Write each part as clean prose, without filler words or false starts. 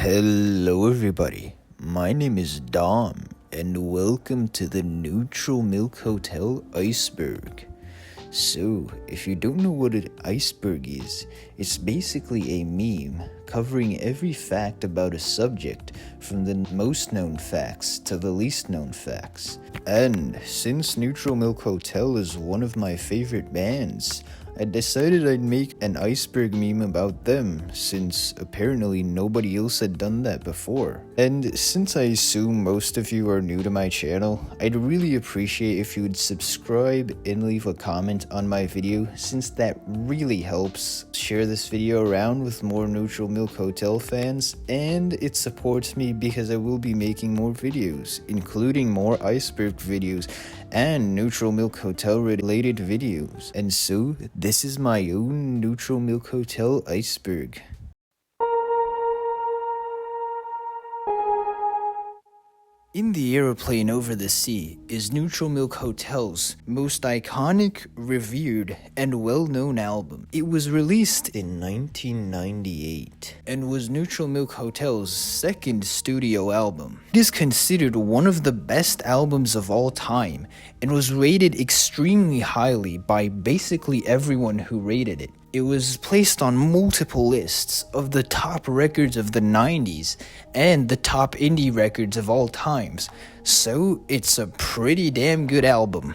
Hello everybody, my name is Dom and welcome to the Neutral Milk Hotel Iceberg. So, if you don't know what an iceberg is, it's basically a meme covering every fact about a subject from the most known facts to the least known facts. And since Neutral Milk Hotel is one of my favorite bands, I decided I'd make an iceberg meme about them, since apparently nobody else had done that before. And since I assume most of you are new to my channel, I'd really appreciate if you would subscribe and leave a comment on my video, since that really helps share this video around with more Neutral Milk Hotel fans, and it supports me because I will be making more videos, including more iceberg videos and Neutral Milk Hotel related videos. And so, this is my own Neutral Milk Hotel Iceberg. In the Aeroplane Over the Sea is Neutral Milk Hotel's most iconic, revered, and well-known album. It was released in 1998 and was Neutral Milk Hotel's second studio album. It is considered one of the best albums of all time and was rated extremely highly by basically everyone who rated it. It was placed on multiple lists of the top records of the 90s and the top indie records of all times, so it's a pretty damn good album.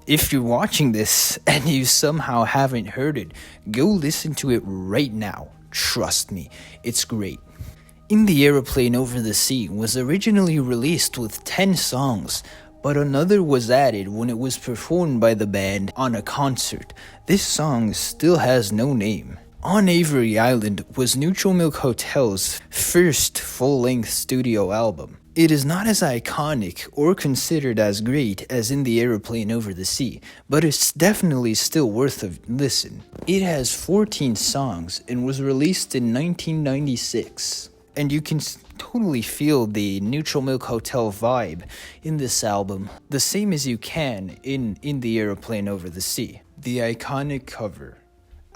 If you're watching this and you somehow haven't heard it, go listen to it right now. Trust me, it's great. In the Aeroplane Over the Sea was originally released with 10 songs, but another was added when it was performed by the band on a concert. This song still has no name. On Avery Island was Neutral Milk Hotel's first full-length studio album. It is not as iconic or considered as great as In the Aeroplane Over the Sea, but it's definitely still worth a listen. It has 14 songs and was released in 1996. And you can totally feel the Neutral Milk Hotel vibe in this album, the same as you can in the Aeroplane Over the Sea. The iconic cover.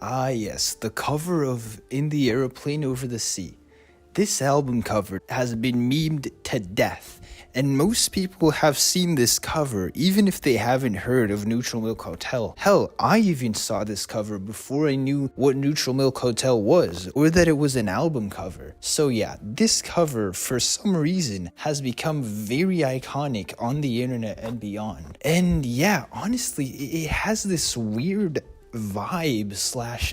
Ah yes, the cover of In the Aeroplane Over the Sea. This album cover has been memed to death, and most people have seen this cover even if they haven't heard of Neutral Milk Hotel. Hell, I even saw this cover before I knew what Neutral Milk Hotel was, or that it was an album cover. So yeah, this cover for some reason has become very iconic on the internet and beyond. And yeah, honestly, it has this weird vibe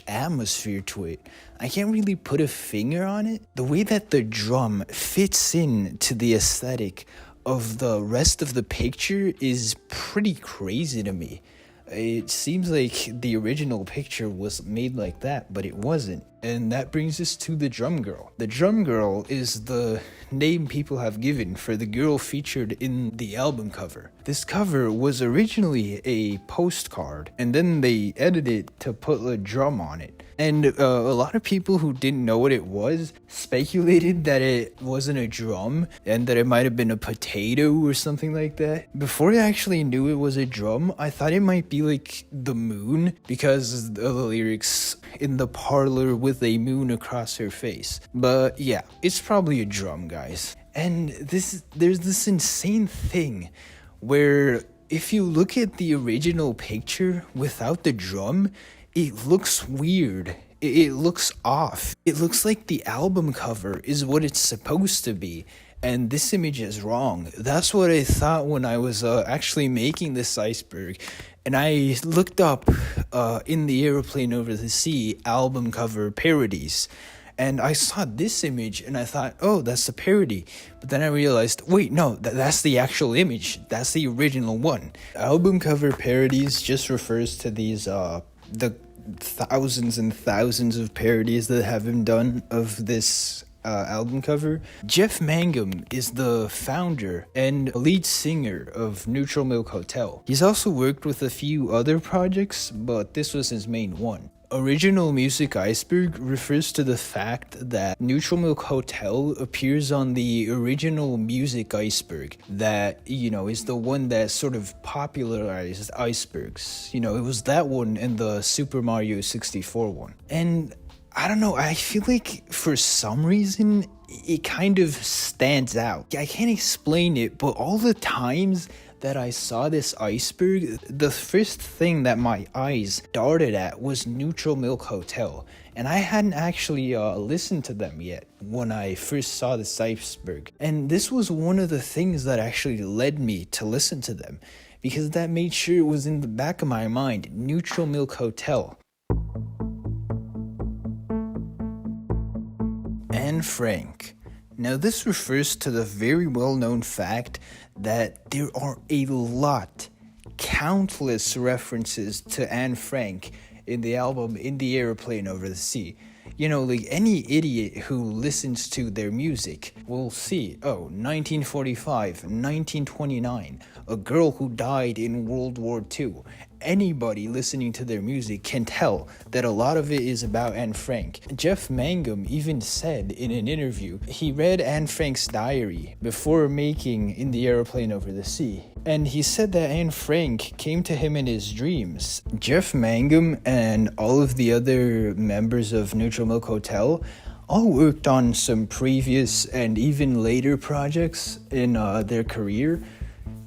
/ atmosphere to it. I can't really put a finger on it. The way that the drum fits in to the aesthetic of the rest of the picture is pretty crazy to me. It seems like the original picture was made like that, but it wasn't. And that brings us to the drum girl. The drum girl is the name people have given for the girl featured in the album cover. This cover was originally a postcard, and then they edited it to put a drum on it. And a lot of people who didn't know what it was speculated that it wasn't a drum and that it might have been a potato or something like that. Before I actually knew it was a drum, I thought it might be like the moon because of the lyrics in the parlor with a moon across her face. But yeah, it's probably a drum, guys. And there's this insane thing where if you look at the original picture without the drum, it looks weird. It looks off. It looks like the album cover is what it's supposed to be, and this image is wrong. That's what I thought when I was actually making this iceberg, and I looked up In the Aeroplane Over the Sea album cover parodies, and I saw this image and I thought, oh, that's a parody. But then I realized, wait, no, that's the actual image. That's the original one. Album cover parodies just refers to these the thousands and thousands of parodies that have been done of this album cover. Jeff Mangum is the founder and lead singer of Neutral Milk Hotel. He's also worked with a few other projects, but this was his main one. Original Music Iceberg refers to the fact that Neutral Milk Hotel appears on the original Music Iceberg that, is the one that sort of popularized icebergs. It was that one and the Super Mario 64 one. And I don't know, I feel like for some reason it kind of stands out. I can't explain it, but all the times that I saw this iceberg, the first thing that my eyes darted at was Neutral Milk Hotel. And I hadn't actually listened to them yet when I first saw this iceberg. And this was one of the things that actually led me to listen to them, because that made sure it was in the back of my mind, Neutral Milk Hotel. Anne Frank. Now this refers to the very well-known fact that there are a lot, countless references to Anne Frank in the album In the Airplane Over the Sea. You know, like any idiot who listens to their music will see, 1945, 1929, a girl who died in World War II. Anybody listening to their music can tell that a lot of it is about Anne Frank. Jeff Mangum even said in an interview he read Anne Frank's diary before making In the Airplane Over the Sea, and he said that Anne Frank came to him in his dreams. Jeff Mangum and all of the other members of Neutral Milk Hotel all worked on some previous and even later projects in their career.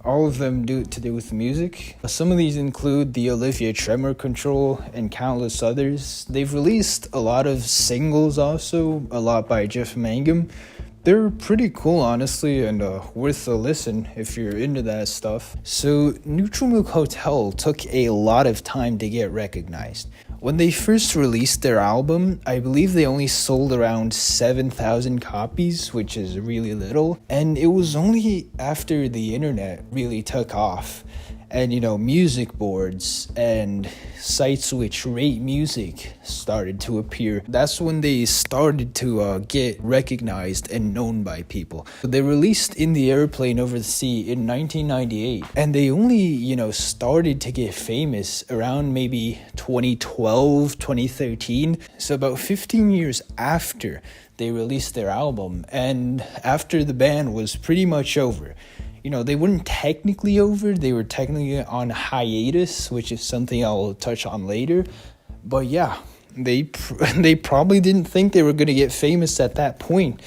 All of them to do with music. Some of these include the Olivia Tremor Control and countless others. They've released a lot of singles also, a lot by Jeff Mangum. They're pretty cool, honestly, and worth a listen if you're into that stuff. So, Neutral Milk Hotel took a lot of time to get recognized. When they first released their album, I believe they only sold around 7,000 copies, which is really little. And it was only after the internet really took off, and music boards and sites which rate music started to appear. That's when they started to get recognized and known by people. They released In the Airplane Over the Sea in 1998, and they only started to get famous around maybe 2012, 2013, so about 15 years after they released their album, and after the band was pretty much over. They weren't technically over, they were technically on hiatus, which is something I'll touch on later. But yeah, they probably didn't think they were going to get famous at that point.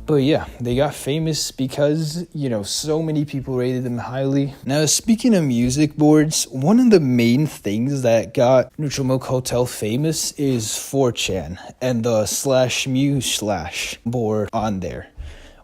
But yeah, they got famous because, so many people rated them highly. Now, speaking of music boards, one of the main things that got Neutral Milk Hotel famous is 4chan and the /mu/ board on there,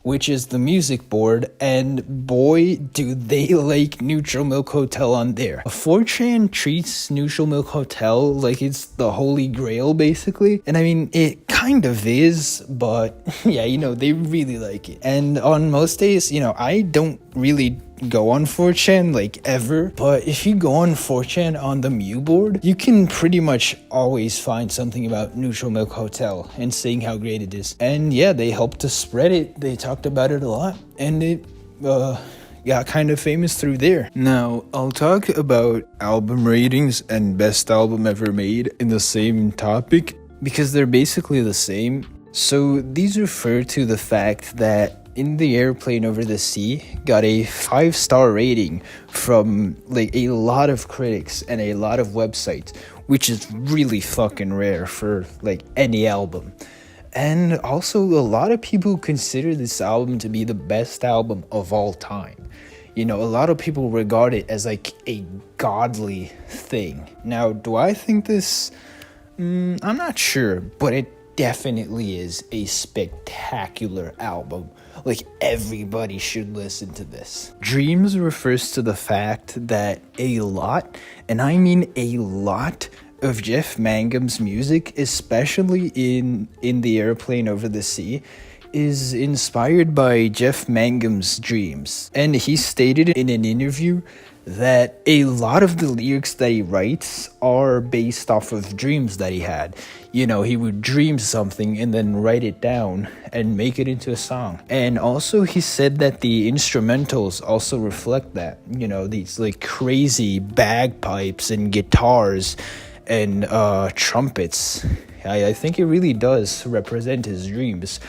which is the music board, and boy, do they like Neutral Milk Hotel on there. 4chan treats Neutral Milk Hotel like it's the holy grail, basically. And I mean, it kind of is, but yeah, they really like it. And on most days, I don't really go on 4chan like ever, but if you go on 4chan on the Mu board, you can pretty much always find something about Neutral Milk Hotel and saying how great it is. And yeah, they helped to spread it. They talked about it a lot, and it got kind of famous through there. Now, I'll talk about album ratings and best album ever made in the same topic because they're basically the same. So these refer to the fact that In the Airplane Over the Sea got a 5-star rating from a lot of critics and a lot of websites, which is really fucking rare for any album. And also, a lot of people consider this album to be the best album of all time. A lot of people regard it as a godly thing. Now, do I think this? I'm not sure, but it definitely is a spectacular album. Everybody should listen to this. Dreams refers to the fact that a lot, and I mean a lot, of Jeff Mangum's music, especially in the Airplane Over the Sea, is inspired by Jeff Mangum's dreams. And he stated in an interview that a lot of the lyrics that he writes are based off of dreams that he had. He would dream something and then write it down and make it into a song. And also he said that the instrumentals also reflect that. These crazy bagpipes and guitars and trumpets. I think it really does represent his dreams.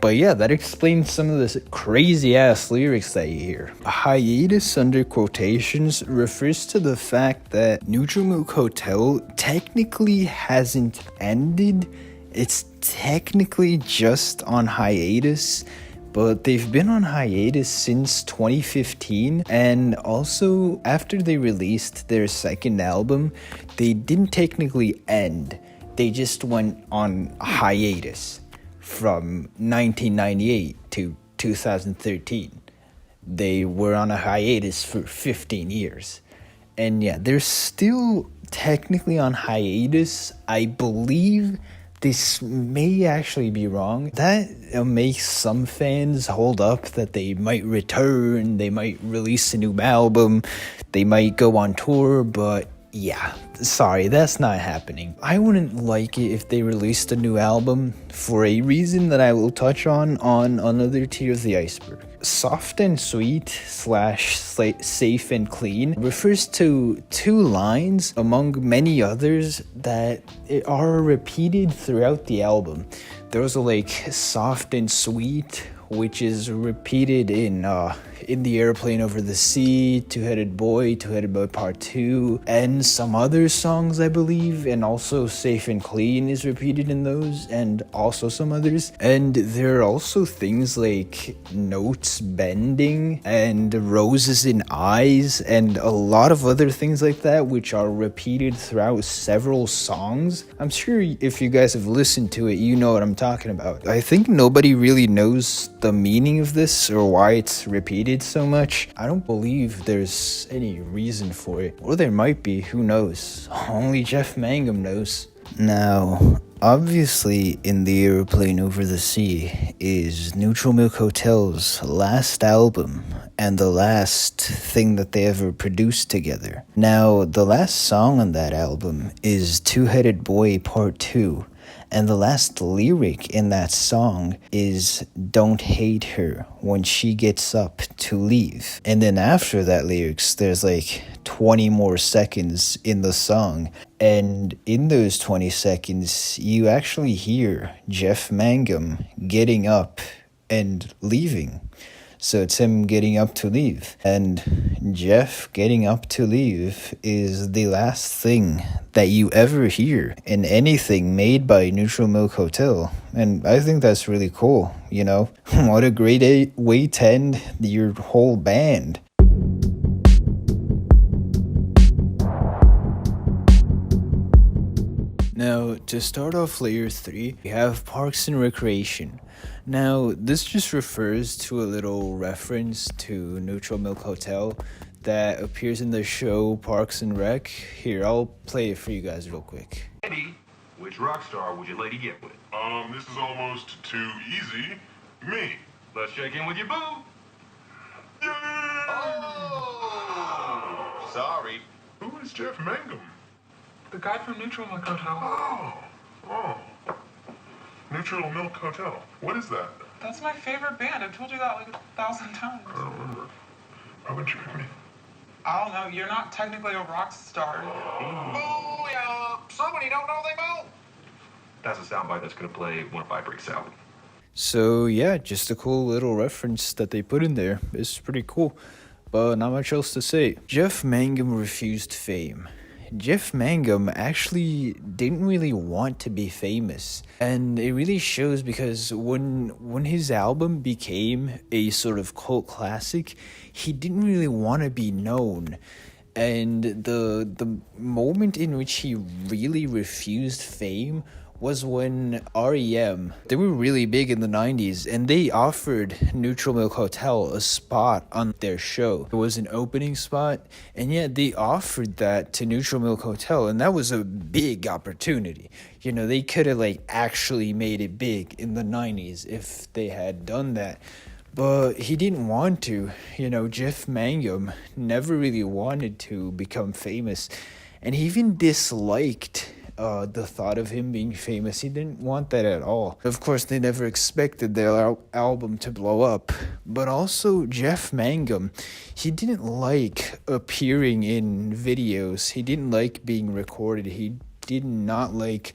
But yeah, that explains some of the crazy-ass lyrics that you hear. A hiatus under quotations refers to the fact that Neutral Milk Hotel technically hasn't ended it's technically just on hiatus, but they've been on hiatus since 2015, and also after they released their second album, they didn't technically end. They just went on hiatus from 1998 to 2013. They were on a hiatus for 15 years. And yeah, they're still technically on hiatus. I believe this may actually be wrong. That makes some fans hold up that they might return, they might release a new album, they might go on tour, but yeah, sorry, that's not happening. I wouldn't like it if they released a new album for a reason that I will touch on another tier of the iceberg. Soft and Sweet / Safe and Clean refers to two lines among many others that are repeated throughout the album. Those are like Soft and Sweet, which is repeated in the Airplane Over the Sea, Two-Headed Boy Part 2, and some other songs, I believe, and also Safe and Clean is repeated in those, and also some others. And there are also things like Notes Bending and Roses in Eyes and a lot of other things like that, which are repeated throughout several songs. I'm sure if you guys have listened to it, you know what I'm talking about. I think nobody really knows the meaning of this or why it's repeated so much. I don't believe there's any reason for it, or there might be, who knows. Only Jeff Mangum knows. Now, obviously in the Airplane Over the Sea is Neutral Milk Hotel's last album and the last thing that they ever produced together. Now, the last song on that album is Two-Headed Boy Part 2. And the last lyric in that song is "Don't hate her when she gets up to leave." And then after that lyrics, there's like 20 more seconds in the song. And in those 20 seconds, you actually hear Jeff Mangum getting up and leaving. So it's him getting up to leave. And Jeff getting up to leave is the last thing that you ever hear in anything made by Neutral Milk Hotel. And I think that's really cool, you know? What a great way to end your whole band. Now, to start off layer 3, we have Parks and Recreation. Now, this just refers to a little reference to Neutral Milk Hotel that appears in the show Parks and Rec. Here, I'll play it for you guys real quick. Eddie, which rock star would your lady get with? This is almost too easy. Me. Let's check in with your boo. Yay! Oh! Sorry. Who is Jeff Mangum? The guy from Neutral Milk Hotel. Oh. Neutral Milk Hotel. What is that? That's my favorite band. I've told you that like 1,000 times. I don't remember. Why would you pick me? I don't know. You're not technically a rock star. Booyah! Somebody don't know they boo. That's a soundbite that's gonna play one of Breaks Out. So yeah, just a cool little reference that they put in there. It's pretty cool, but not much else to say. Jeff Mangum refused fame. Jeff Mangum actually didn't really want to be famous, and it really shows because when his album became a sort of cult classic, he didn't really want to be known. And the moment in which he really refused fame was when REM, they were really big in the 90s, and they offered Neutral Milk Hotel a spot on their show. It was an opening spot, and yet they offered that to Neutral Milk Hotel, and that was a big opportunity. You know, they could have like actually made it big in the 90s if they had done that. But he didn't want to. You know, Jeff Mangum never really wanted to become famous, and he even disliked the thought of him being famous. He didn't want that at all. Of course, they never expected their album to blow up. But also, Jeff Mangum, he didn't like appearing in videos. He didn't like being recorded. He did not like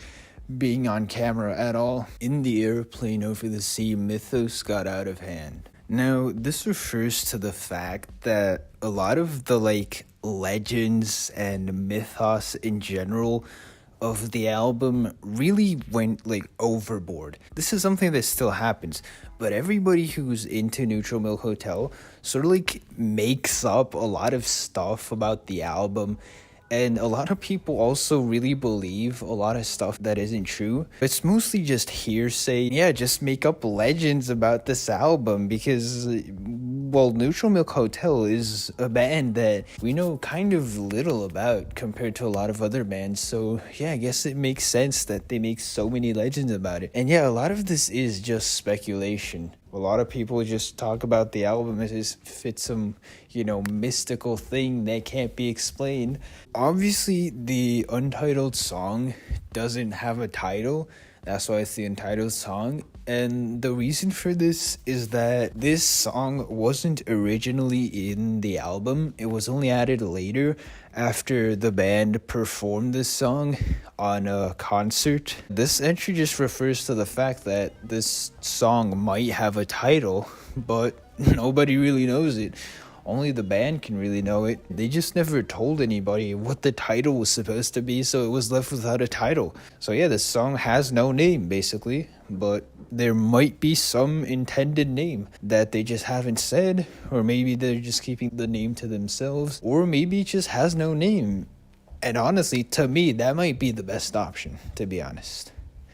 being on camera at all. In the Airplane Over the Sea, mythos got out of hand. Now, this refers to the fact that a lot of the legends and mythos in general of the album really went like overboard. This is something that still happens, but everybody who's into Neutral Milk Hotel sort of like makes up a lot of stuff about the album. And a lot of people also really believe a lot of stuff that isn't true. It's mostly just hearsay. Yeah, just make up legends about this album because, well, Neutral Milk Hotel is a band that we know kind of little about compared to a lot of other bands. So, yeah, I guess it makes sense that they make so many legends about it. And yeah, a lot of this is just speculation. A lot of people just talk about the album as if it's some, mystical thing that can't be explained. Obviously, the untitled song doesn't have a title. That's why it's the untitled song. And the reason for this is that this song wasn't originally in the album. It was only added later after the band performed this song on a concert. This entry just refers to the fact that this song might have a title, but nobody really knows it. Only the band can really know it. They just never told anybody what the title was supposed to be, so it was left without a title. So yeah, this song has no name, basically, but there might be some intended name that they just haven't said, or maybe they're just keeping the name to themselves, or maybe it just has no name. And honestly, to me, that might be the best option, to be honest.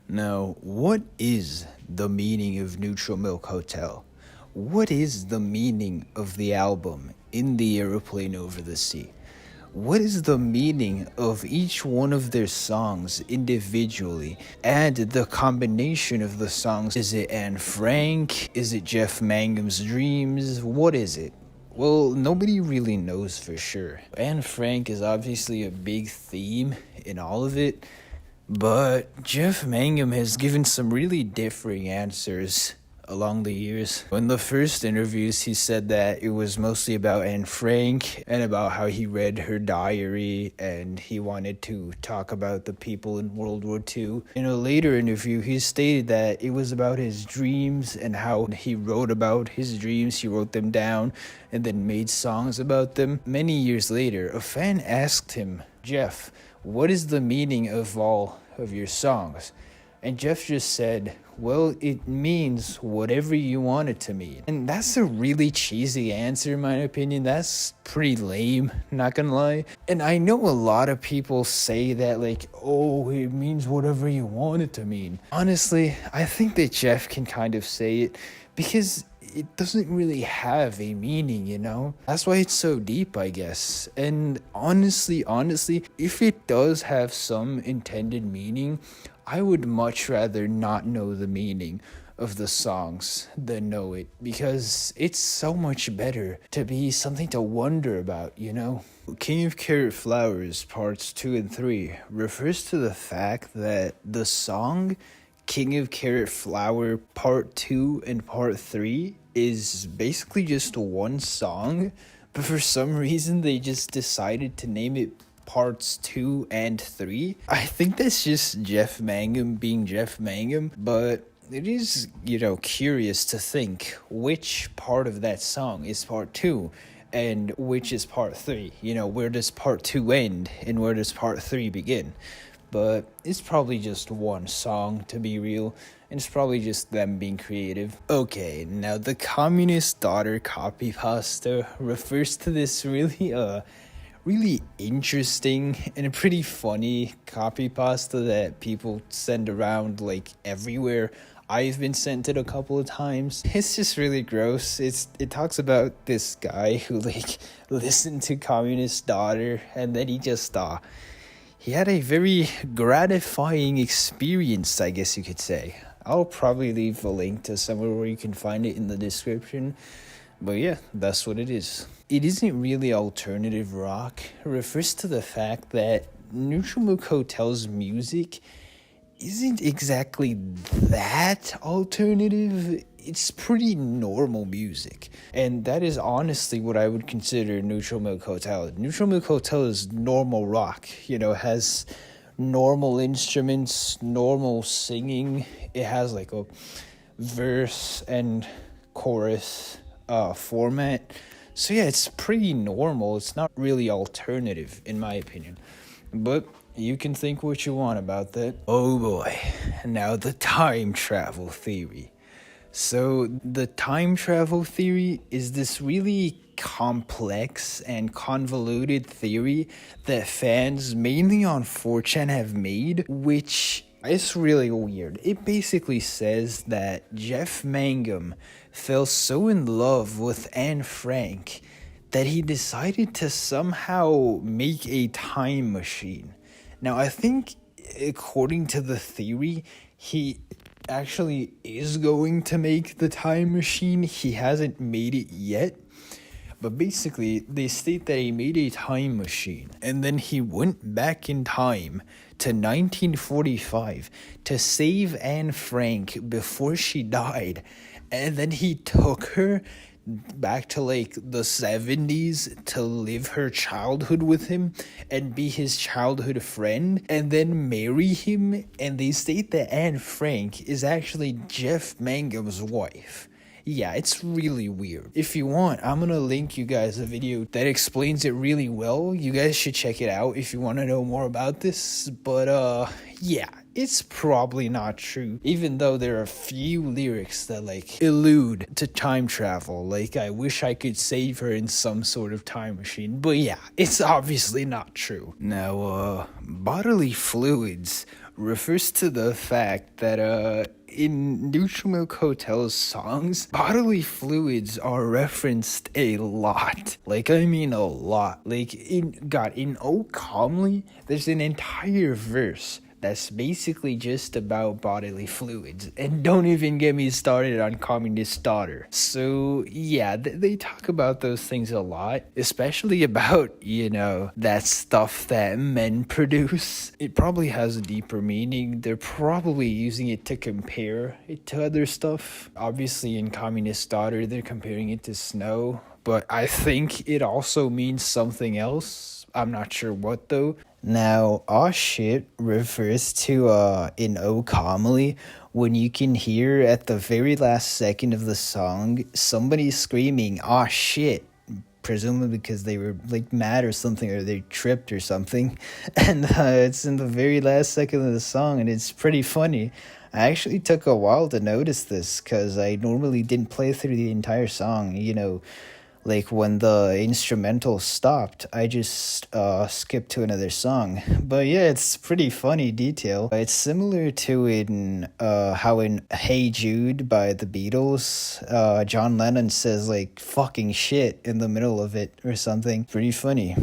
Now, what is the meaning of Neutral Milk Hotel? What is the meaning of the album In the Aeroplane Over the Sea? What is the meaning of each one of their songs individually and the combination of the songs? Is it Anne Frank? Is it Jeff Mangum's Dreams? What is it? Well, nobody really knows for sure. Anne Frank is obviously a big theme in all of it, but Jeff Mangum has given some really differing answers along the years. In the first interviews, he said that it was mostly about Anne Frank and about how he read her diary and he wanted to talk about the people in World War II. In a later interview, he stated that it was about his dreams and how he wrote about his dreams. He wrote them down and then made songs about them. Many years later, a fan asked him, "Jeff, what is the meaning of all of your songs?" And Jeff just said, "Well, it means whatever you want it to mean." And that's a really cheesy answer, in my opinion. That's pretty lame, not gonna lie. And I know a lot of people say that, like, oh, it means whatever you want it to mean. Honestly, I think that Jeff can kind of say it because it doesn't really have a meaning, That's why it's so deep, I guess. And honestly, if it does have some intended meaning, I would much rather not know the meaning of the songs than know it, because it's so much better to be something to wonder about, King of Carrot Flowers parts 2 and 3 refers to the fact that the song King of Carrot Flower part 2 and part 3 is basically just one song, but for some reason they just decided to name it parts 2 and 3. I think that's just Jeff Mangum being Jeff Mangum, but it is, curious to think which part of that song is part 2 and which is part 3. Where does part 2 end and where does part 3 begin? But it's probably just one song, to be real, and it's probably just them being creative. Okay, now the Communist Daughter copy pasta refers to this really interesting and a pretty funny copy pasta that people send around like everywhere. I've been sent it a couple of times. It's just really gross. It talks about this guy who listened to Communist Daughter and then he had a very gratifying experience, I guess you could say. I'll probably leave a link to somewhere where you can find it in the description. But yeah, that's what it is. It isn't really alternative rock. It refers to the fact that Neutral Milk Hotel's music isn't exactly that alternative. It's pretty normal music. And that is honestly what I would consider Neutral Milk Hotel. Neutral Milk Hotel is normal rock, has normal instruments, normal singing. It has like a verse and chorus format. So yeah, it's pretty normal. It's not really alternative, in my opinion. But You can think what you want about that. Oh boy, now the time travel theory. So the time travel theory is this really complex and convoluted theory that fans mainly on 4chan have made, which is really weird. It basically says that Jeff Mangum fell so in love with Anne Frank that he decided to somehow make a time machine. Now, I think, according to the theory, he actually is going to make the time machine. He hasn't made it yet. But basically, they state that he made a time machine, and then he went back in time to 1945 to save Anne Frank before she died. And then he took her back to like the 70s to live her childhood with him and be his childhood friend and then marry him. And they state that Anne Frank is actually Jeff Mangum's wife. Yeah, it's really weird. If you want, I'm gonna link you guys a video that explains it really well. You guys should check it out if you want to know more about this. But yeah, it's probably not true, even though there are a few lyrics that like allude to time travel, like I wish I could save her in some sort of time machine. But yeah, it's obviously not true. Now, bodily fluids refers to the fact that in Neutral Milk Hotel's songs, bodily fluids are referenced a lot. Like, I mean a lot. Like, in Oh Calmly, there's an entire verse that's basically just about bodily fluids. And don't even get me started on Communist Daughter. So, yeah, they talk about those things a lot, especially about, you know, that stuff that men produce. It probably has a deeper meaning. They're probably using it to compare it to other stuff. Obviously, in Communist Daughter, they're comparing it to snow. But I think it also means something else. I'm not sure what, though. Now, aw shit refers to, in Oh Calmly, when you can hear at the very last second of the song, somebody screaming, aw shit, presumably because they were, like, mad or something, or they tripped or something, and, it's in the very last second of the song, and it's pretty funny. I actually took a while to notice this, because I normally didn't play through the entire song, you know. Like, when the instrumental stopped, I just skipped to another song. But yeah, it's pretty funny detail. It's similar to how in Hey Jude by the Beatles, John Lennon says, like, fucking shit in the middle of it or something. Pretty funny.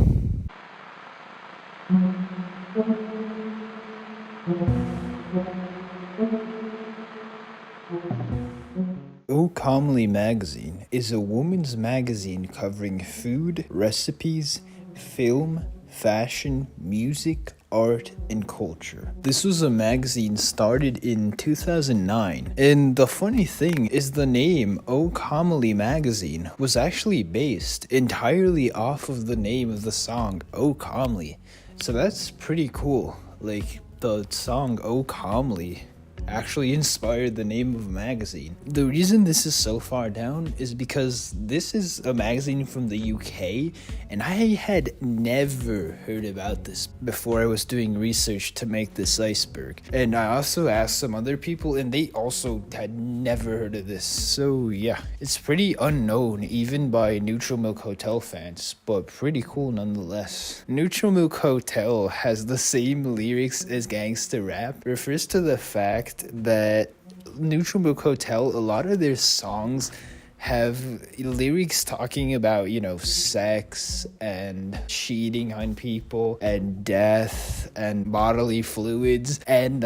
Oh Calmly magazine is a woman's magazine covering food, recipes, film, fashion, music, art, and culture. This was a magazine started in 2009, and the funny thing is the name Oh Calmly magazine was actually based entirely off of the name of the song Oh Calmly. So that's pretty cool. Like, the song Oh Calmly actually inspired the name of a magazine. The reason this is so far down is because this is a magazine from the UK, and I had never heard about this before I was doing research to make this iceberg. And I also asked some other people, and they also had never heard of this. So yeah, it's pretty unknown even by Neutral Milk Hotel fans, but pretty cool nonetheless. Neutral Milk Hotel has the same lyrics as gangsta rap, refers to the fact that Neutral Milk Hotel, a lot of their songs have lyrics talking about, you know, sex and cheating on people and death and bodily fluids and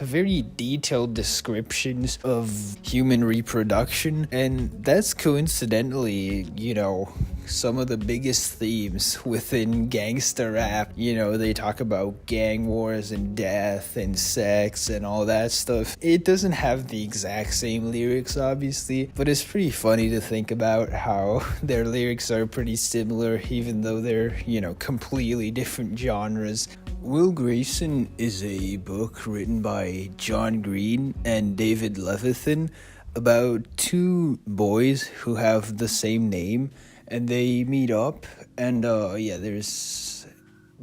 very detailed descriptions of human reproduction. And that's coincidentally, you know, some of the biggest themes within gangsta rap. You know, they talk about gang wars and death and sex and all that stuff. It doesn't have the exact same lyrics, obviously, but it's pretty funny to think about how their lyrics are pretty similar, even though they're, you know, completely different genres. Will Grayson is a book written by John Green and David Levithan about two boys who have the same name, and they meet up, and yeah, there's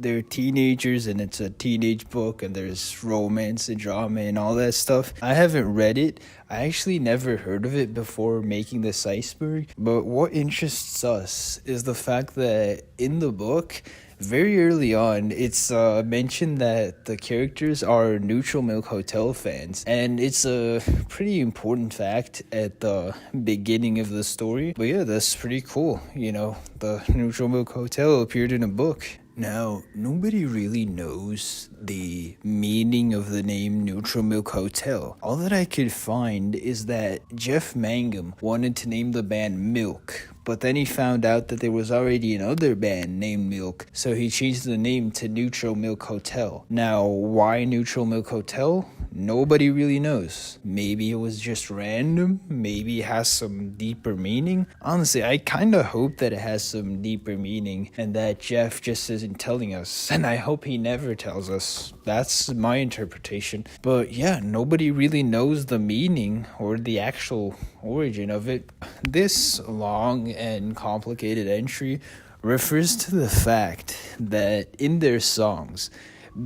they're teenagers and it's a teenage book and there's romance and drama and all that stuff. I haven't read it. I actually never heard of it before making this iceberg, but what interests us is the fact that in the book, very early on, it's mentioned that the characters are Neutral Milk Hotel fans, and it's a pretty important fact at the beginning of the story. But yeah, that's pretty cool. You know, the Neutral Milk Hotel appeared in a book. Now, nobody really knows the meaning of the name Neutral Milk Hotel. All that I could find is that Jeff Mangum wanted to name the band Milk, but then he found out that there was already another band named Milk, so he changed the name to Neutral Milk Hotel. Now, why Neutral Milk Hotel? Nobody really knows. Maybe it was just random. Maybe it has some deeper meaning. Honestly, I kind of hope that it has some deeper meaning and that Jeff just isn't telling us. And I hope he never tells us. That's my interpretation. But yeah, nobody really knows the meaning or the actual origin of it. This long and complicated entry refers to the fact that in their songs,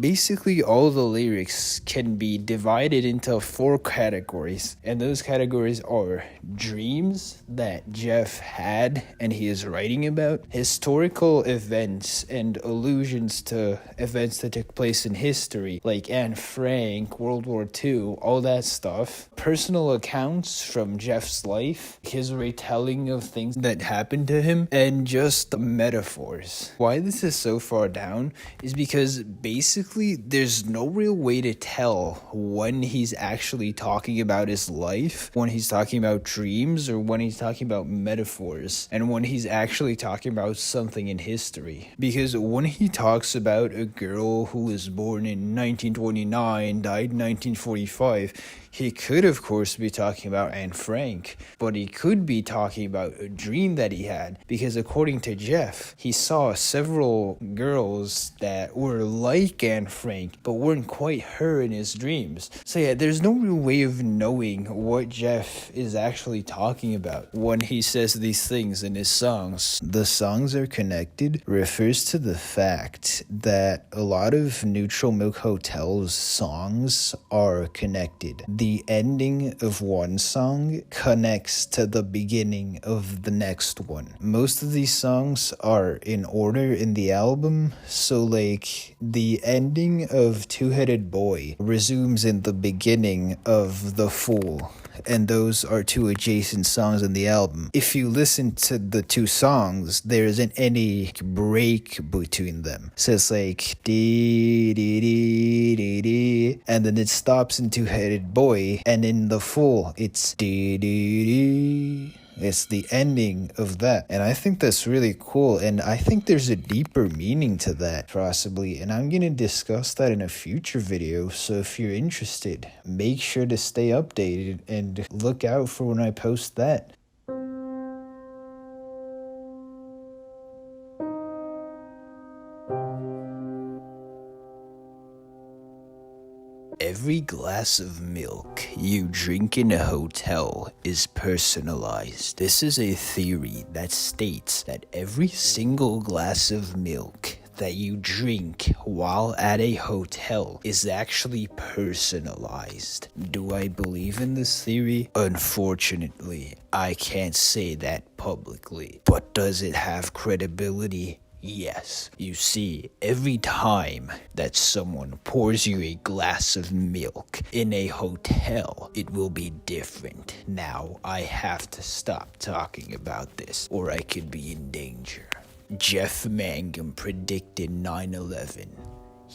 basically all the lyrics can be divided into 4 categories, and those categories are dreams that Jeff had and he is writing about, historical events and allusions to events that took place in history, like Anne Frank, World War II, all that stuff, personal accounts from Jeff's life, his retelling of things that happened to him, and just metaphors. Why this is so far down is because basically there's no real way to tell when he's actually talking about his life, when he's talking about dreams, or when he's talking about metaphors, and when he's actually talking about something in history. Because when he talks about a girl who was born in 1929, died in 1945, he could, of course, be talking about Anne Frank, but he could be talking about a dream that he had, because according to Jeff, he saw several girls that were like Anne Frank, but weren't quite her in his dreams. So yeah, there's no real way of knowing what Jeff is actually talking about when he says these things in his songs. The songs are connected refers to the fact that a lot of Neutral Milk Hotel's songs are connected. The ending of one song connects to the beginning of the next one. Most of these songs are in order in the album, so like the ending of Two-Headed Boy resumes in the beginning of The Fool, and those are 2 adjacent songs in the album. If you listen to the 2 songs, there isn't any break between them. So it's like dee dee dee dee dee, and then it stops in Two-Headed Boy, and in The Fool, it's dee dee dee. It's the ending of that. And I think that's really cool. And I think there's a deeper meaning to that, possibly. And I'm going to discuss that in a future video. So if you're interested, make sure to stay updated and look out for when I post that. Every glass of milk you drink in a hotel is personalized. This is a theory that states that every single glass of milk that you drink while at a hotel is actually personalized. Do I believe in this theory? Unfortunately, I can't say that publicly. But does it have credibility? Yes. You see, every time that someone pours you a glass of milk in a hotel, it will be different. Now, I have to stop talking about this, or I could be in danger. Jeff Mangum predicted 9/11.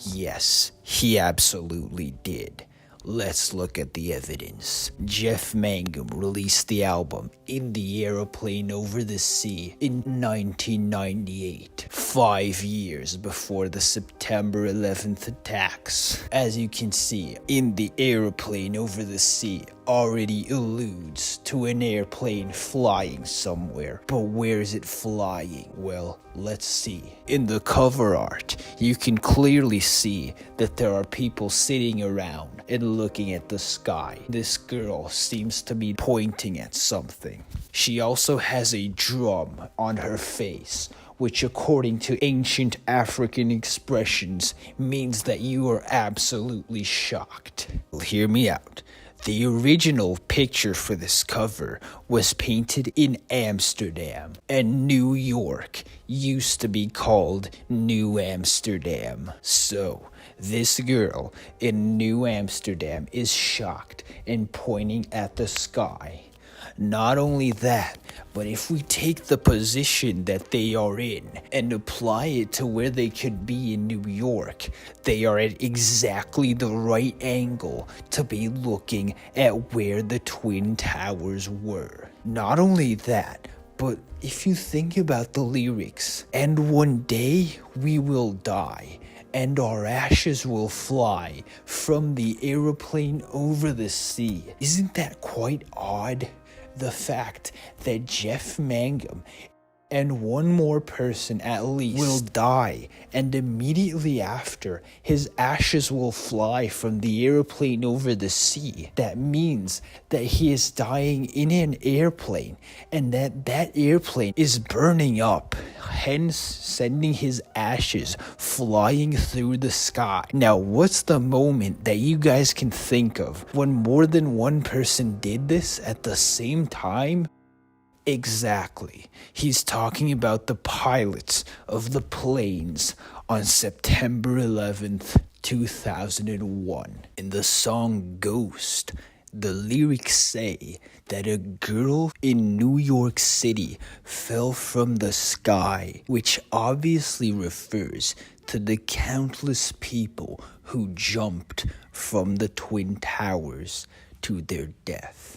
Yes, he absolutely did. Let's look at the evidence. Jeff Mangum released the album In the Aeroplane Over the Sea in 1998, 5 years before the September 11th attacks. As you can see, In the Aeroplane Over the Sea already alludes to an airplane flying somewhere. But where is it flying? Well, let's see. In the cover art, you can clearly see that there are people sitting around and looking at the sky. This girl seems to be pointing at something. She also has a drum on her face, which according to ancient African expressions means that you are absolutely shocked. Well, hear me out. The original picture for this cover was painted in Amsterdam, and New York used to be called New Amsterdam. So, this girl in New Amsterdam is shocked and pointing at the sky. Not only that, but if we take the position that they are in and apply it to where they could be in New York, they are at exactly the right angle to be looking at where the Twin Towers were. Not only that, but if you think about the lyrics, and one day we will die, and our ashes will fly from the aeroplane over the sea. Isn't that quite odd? The fact that Jeff Mangum and one more person at least will die, and immediately after, his ashes will fly from the airplane over the sea. That means that he is dying in an airplane, and that airplane is burning up, hence sending his ashes flying through the sky. Now, what's the moment that you guys can think of when more than one person did this at the same time? Exactly. He's talking about the pilots of the planes on September 11th, 2001. In the song Ghost, the lyrics say that a girl in New York City fell from the sky, which obviously refers to the countless people who jumped from the Twin Towers to their death.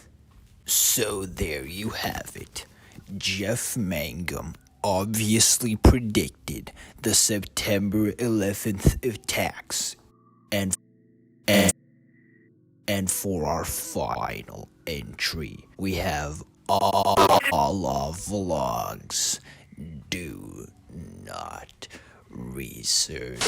So there you have it. Jeff Mangum obviously predicted the September 11th attacks. And for our final entry, we have Aloft Vlogs. Do not research.